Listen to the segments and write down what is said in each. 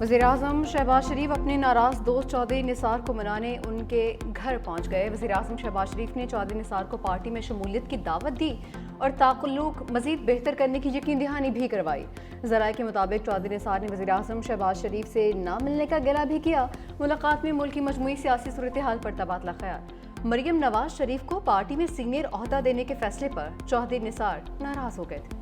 वज़ीर-ए-आज़म शहबाज शरीफ अपने नाराज़ दोस्त चौधरी निसार को मनाने उनके घर पहुंच गए। वज़ीर-ए-आज़म शहबाज शरीफ ने चौधरी निसार को पार्टी में शमूलियत की दावत दी और ताल्लुक मज़ीद बेहतर करने की यकीन दहानी भी करवाई। ज़राए के मुताबिक चौधरी निसार ने वज़ीर-ए-आज़म शहबाज शरीफ से न मिलने का गिला भी किया। मुलाकात में मुल्क की मजमूई सियासी सूरत हाल पर तबादला ख्याल। मरियम नवाज शरीफ को पार्टी में सीनियर ओहदा देने के फैसले पर चौधरी निसार नाराज़ हो गए थे।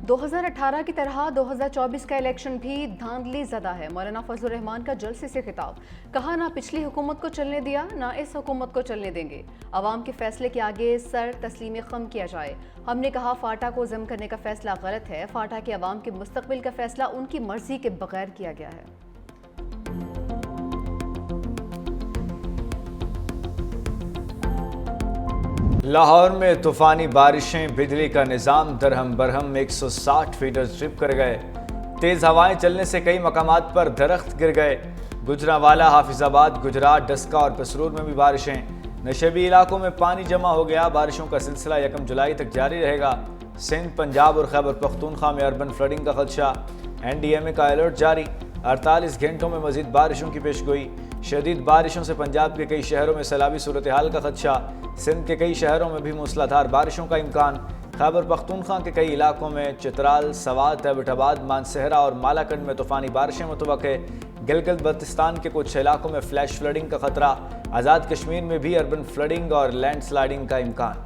2018 की तरह 2024 का इलेक्शन भी धांधली ज़दा है। मौलाना फजलुर रहमान का जलसे से खिताब, कहा ना पिछली हुकूमत को चलने दिया ना इस हुकूमत को चलने देंगे। अवाम के फैसले के आगे सर तस्लीम खम किया जाए। हमने कहा फाटा को जम करने का फैसला गलत है। फाटा के अवाम के मुस्तकबिल का फैसला उनकी मर्जी के बगैर किया गया है। लाहौर में तूफानी बारिशें, बिजली का निज़ाम दरहम बरहम 160 फीट ट्रिप कर गए। तेज़ हवाएं चलने से कई मकामात पर दरख्त गिर गए। गुजरांवाला, हाफिजाबाद, गुजरात, डस्का और पसरूर में भी बारिशें। नशेबी इलाकों में पानी जमा हो गया। बारिशों का सिलसिला 1 जुलाई तक जारी रहेगा। सिंध, पंजाब और खैबर पख्तूनख्वा में अर्बन फ्लडिंग का खदशा। NDMA का अलर्ट जारी। 48 घंटों में मजीद बारिशों की पेशगोई। शदीद बारिशों से पंजाब के कई शहरों में सैलाबी सूरत हाल का खदशा। सिंध के कई शहरों में भी मूसलाधार बारिशों का इम्कान। खैबर पख्तूनख्वा के कई इलाकों में चित्राल, सवात, एबटाबाद, मानसहरा और मालाकंड में तूफानी बारिशें मुतवक्के। गिलगित बल्तिस्तान के कुछ इलाकों में फ्लैश फ्लडिंग का खतरा। आज़ाद कश्मीर में भी अर्बन फ्लडिंग और लैंडस्लाइडिंग का इम्कान।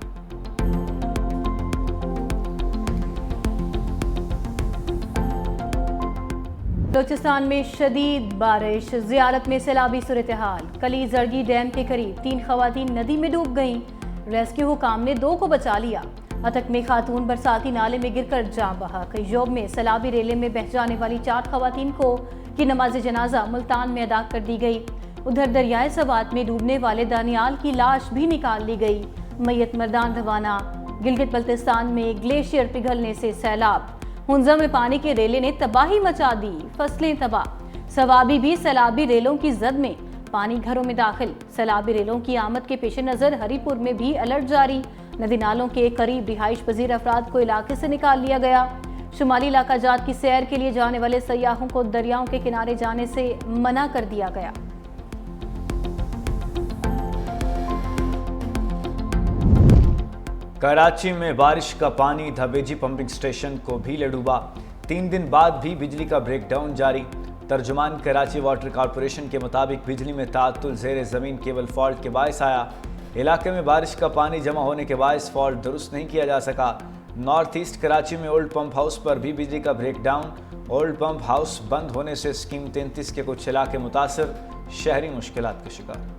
बलूचिस्तान में शदीद बारिश, ज़ियारत में सैलाबी सूरत हाल। कली जरगी डैम के करीब 3 खवातीन नदी में डूब गईं। रेस्क्यू हुकाम ने 2 को बचा लिया। अटक में खातून बरसाती नाले में गिरकर जान बहा। कईयोब में सैलाबी रेले में बह जाने वाली 4 खवातीन को की नमाज जनाजा मुल्तान में अदा कर दी गई। उधर दरियाए सवात में डूबने वाले दानियाल की लाश भी निकाल ली गई। मैयत मर्दान रवाना। गिलगित बल्तिस्तान में ग्लेशियर पिघलने से सैलाब। हुंजा में पानी के रेले ने तबाही मचा दी, फसलें तबाह। सवाबी भी सैलाबी रेलों की जद में, पानी घरों में दाखिल। सैलाबी रेलों की आमद के पेश नज़र हरीपुर में भी अलर्ट जारी। नदी नालों के करीब रिहाइश पजीर अफराद को इलाके से निकाल लिया गया। शुमाली इलाका जात की सैर के लिए जाने वाले सयाहों को दरियाओं के किनारे जाने से मना कर दिया गया। कराची में बारिश का पानी धबेजी पंपिंग स्टेशन को भी ले डूबा। 3 दिन बाद भी बिजली का ब्रेकडाउन जारी। तर्जुमान कराची वाटर कॉरपोरेशन के मुताबिक बिजली में ताअत्तुल ज़ेरे ज़मीन केबल फॉल्ट के बायस आया। इलाके में बारिश का पानी जमा होने के बायस फॉल्ट दुरुस्त नहीं किया जा सका। नॉर्थ ईस्ट कराची में ओल्ड पंप हाउस पर भी बिजली का ब्रेकडाउन। ओल्ड पंप हाउस बंद होने से स्कीम 33 के कुछ इलाके मुतासर, शहरी मुश्किलात का शिकार।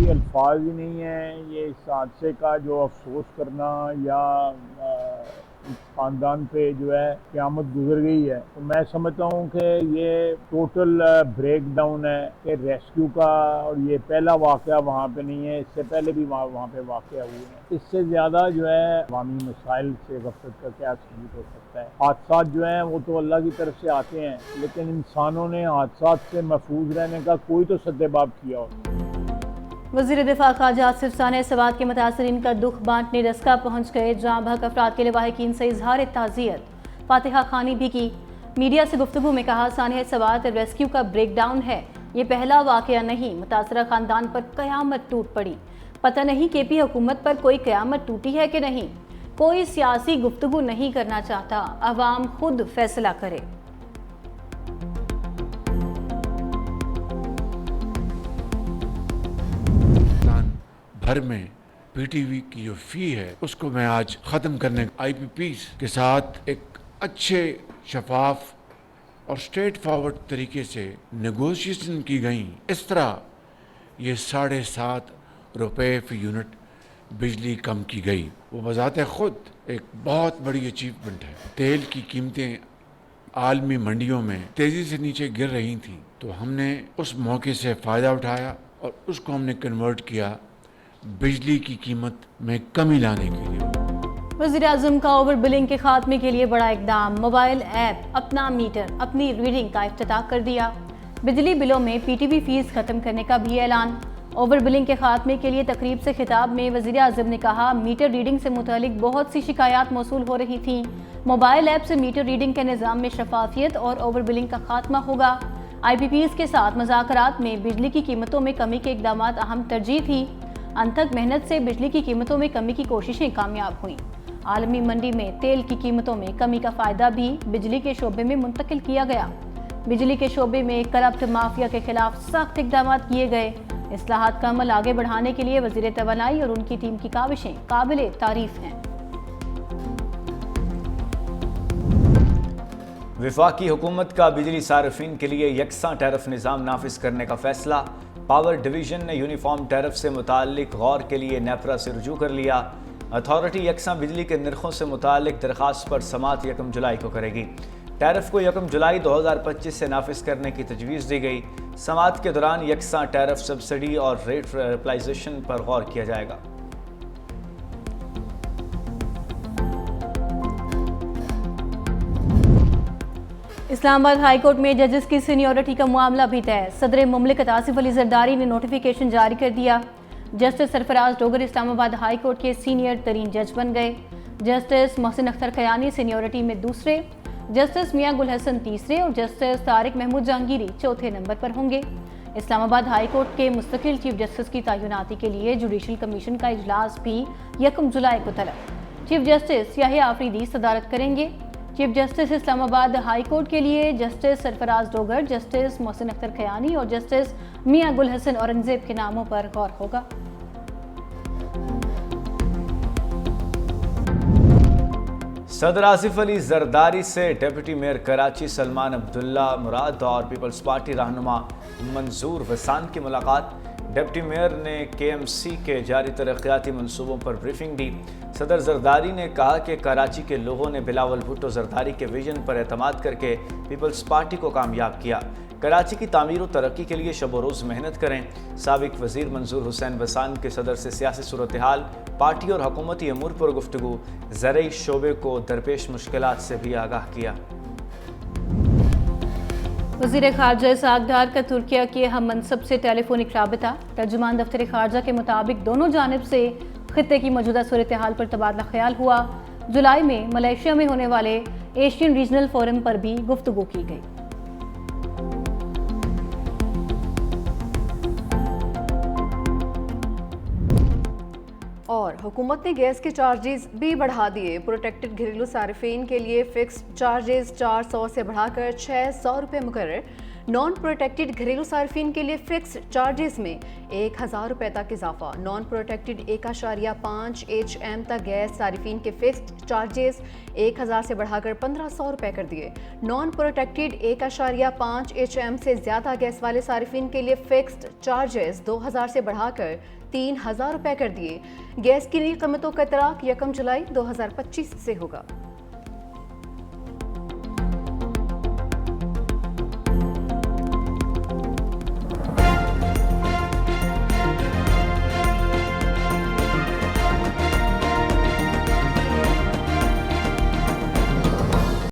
अल्फाज ही नहीं है ये इस हादसे का जो अफसोस करना या इस ख़ानदान पे जो है क़यामत गुजर गई है। तो मैं समझता हूँ कि ये टोटल ब्रेक डाउन है कि रेस्क्यू का, और ये पहला वाक़या वहाँ पे नहीं है, इससे पहले भी वहाँ पे वाक़या हुए हैं। इससे ज़्यादा जो है अवामी मसाइल से गफलत का क्या सबूत हो सकता है। हादसा जो हैं वो तो अल्लाह की तरफ से आते हैं, लेकिन इंसानों ने हादसा से महफूज रहने का कोई तो सद्देबाब किया हो। वज़ीर दिफा ख़ाजा आसिफ साने सवात के मुतासरीन का दुख बांटने डस्का पहुँच गए। जहाँ भग अफराद के लवाहिकीन से इजहार ताज़ियत फातिहा खानी भी की। मीडिया से गुफ्तगू में कहा, सानिया सवात रेस्क्यू का ब्रेकडाउन है, ये पहला वाक़या नहीं। मुतासरा ख़ानदान पर क़यामत टूट पड़ी। पता नहीं KP हुकूमत पर कोई क़यामत टूटी है कि नहीं। कोई सियासी गुफ्तगू नहीं करना चाहता, अवाम खुद फैसला करे। भर में PTV की जो फ़ी है उसको मैं आज ख़त्म करने IPPs के साथ एक अच्छे, शफाफ और स्ट्रेट फॉरवर्ड तरीके से नेगोशिएशन की गई। इस तरह ये 7.5 रुपये फ़ी यूनिट बिजली कम की गई। वो बज़ाते ख़ुद एक बहुत बड़ी अचीवमेंट है। तेल की कीमतें आलमी मंडियों में तेज़ी से नीचे गिर रही थी, तो हमने उस मौके से फ़ायदा उठाया और उसको हमने कन्वर्ट किया बिजली की कीमत में कमी लाने के लिए। वज़ीर-ए-आज़म का ओवर बिलिंग के खात्मे के लिए बड़ा इकदाम। मोबाइल ऐप अपना मीटर अपनी रीडिंग का इफ्तिताह कर दिया। बिजली बिलों में PTV फीस खत्म करने का भी ऐलान। ओवर बिलिंग के खात्मे के लिए तकरीब से खिताब में वज़ीर आज़म ने कहा, मीटर रीडिंग से मुतालिक बहुत सी शिकायत मौसूल हो रही थी। मोबाइल ऐप से मीटर रीडिंग के निज़ाम में शफाफियत और ओवर बिलिंग का खात्मा होगा। IPPs के साथ मुज़ाकरात में बिजली की कीमतों में कमी के इक़दाम अहम तरजीह थी। अनथक मेहनत से बिजली की कीमतों में कमी की कोशिशें कामयाब हुईं। आलमी मंडी में तेल की कीमतों में कमी का फ़ायदा भी बिजली के शोबे में मुंतकिल किया गया। बिजली के शोबे में करप्ट माफिया के खिलाफ सख्त इक़दाम किए गए। इस्लाहात का अमल आगे बढ़ाने के लिए वज़ीर तवानाई और उनकी टीम की काविशें काबिले तारीफ हैं। वफाकी हुकूमत का बिजली सार्फिन के लिए यकसा टैरिफ निज़ाम नाफिज करने का फैसला। पावर डिवीजन ने यूनिफॉर्म टैरिफ से मुतालिक गौर के लिए नेपरा से रुजू कर लिया। अथॉरिटी यकसा बिजली के नरखों से मुतालिक दरख्वास्त पर समात 1 जुलाई को करेगी। टैरिफ को 1 जुलाई 2025 से नाफिज करने की तजवीज़ दी गई। समात के दौरान यकसा टैरिफ सब्सिडी और रेट रिप्लाइजेशन पर गौर किया जाएगा। इस्लामाबाद हाई कोर्ट में जजेस की सीनियरिटी का मामला भी तय। सदर मुमलिकत आसिफ अली जरदारी ने नोटिफिकेशन जारी कर दिया। Justice Sarfaraz Dogar Islamabad high court के सीनियर तरीन जज बन गए। जस्टिस मोहसिन अख्तर खयानी सीनियरिटी में दूसरे, जस्टिस मियां गुल हसन तीसरे और जस्टिस तारिक महमूद जहांगीरी चौथे नंबर पर होंगे। इस्लामाबाद हाई कोर्ट के मुस्तकिल चीफ जस्टिस की तैनाती के लिए जुडिशल कमीशन का इजलास भी 1 जुलाई को तलब। चीफ जस्टिस याहिया आफरीदी सदारत करेंगे। Chief justice Islamabad high court के लिए जस्टिस सरफराज डोगर, जस्टिस मोहसिन अख्तर खयानी और जस्टिस मियां गुल हसन औरंगजेब के नामों पर गौर होगा। सदर आसिफ अली जरदारी से डिप्टी मेयर कराची सलमान अब्दुल्ला मुराद और पीपल्स पार्टी रहनुमा मंजूर वसान की मुलाकात। डिप्टी मेयर ने KMC के जारी तरक्याती मनसूबों पर ब्रीफिंग दी। सदर जरदारी ने कहा कि कराची के लोगों ने बिलावल भुट्टो जरदारी के विजन पर एतमाद करके पीपल्स पार्टी को कामयाब किया। कराची की तामीर और तरक्की के लिए शब रोज़ मेहनत करें। साबिक वज़ीर मंजूर हुसैन वसान के सदर से सियासी सूरत हाल, पार्टी और हुकूमती अमूर पर गुफ्तगू, ज़रई शोबे को दरपेश मुश्किलात से भी आगाह किया। वज़ीर ख़ारजा इसहाक़ डार का तुर्किया के हम मनसब से टेलीफोनिक राबिता। तर्जुमान दफ्तर ख़ारजा के मुताबिक दोनों जानिब से खित्ते की मौजूदा सूरत हाल पर तबादला ख्याल हुआ। जुलाई में मलेशिया में होने वाले एशियन रीजनल फोरम पर भी गुफ्तगू की गई। और हुकूमत ने गैस के चार्जेस भी बढ़ा दिए। प्रोटेक्टेड घरेलू सार्फिन के लिए फिक्स चार्जेस 400 से बढ़ाकर 600 रुपये मुकर्रर। नॉन प्रोटेक्टेड घरेलू सार्फिन के लिए फिक्स चार्जेस में 1000 रुपये तक इजाफा। नॉन प्रोटेक्टेड 1.5 HM तक गैस सार्फिन के फिक्स चार्जेस 1000 से बढ़ाकर 1500 रुपये कर दिए। नॉन प्रोटेक्टेड 1.5 HM से ज़्यादा गैस वाले सार्फिन के लिए फिक्स्ड चार्जेस 2000 से बढ़ाकर 3000 रुपये कर दिए। गैस की नई कीमतों का इतलाक 1 जुलाई 2025 से होगा।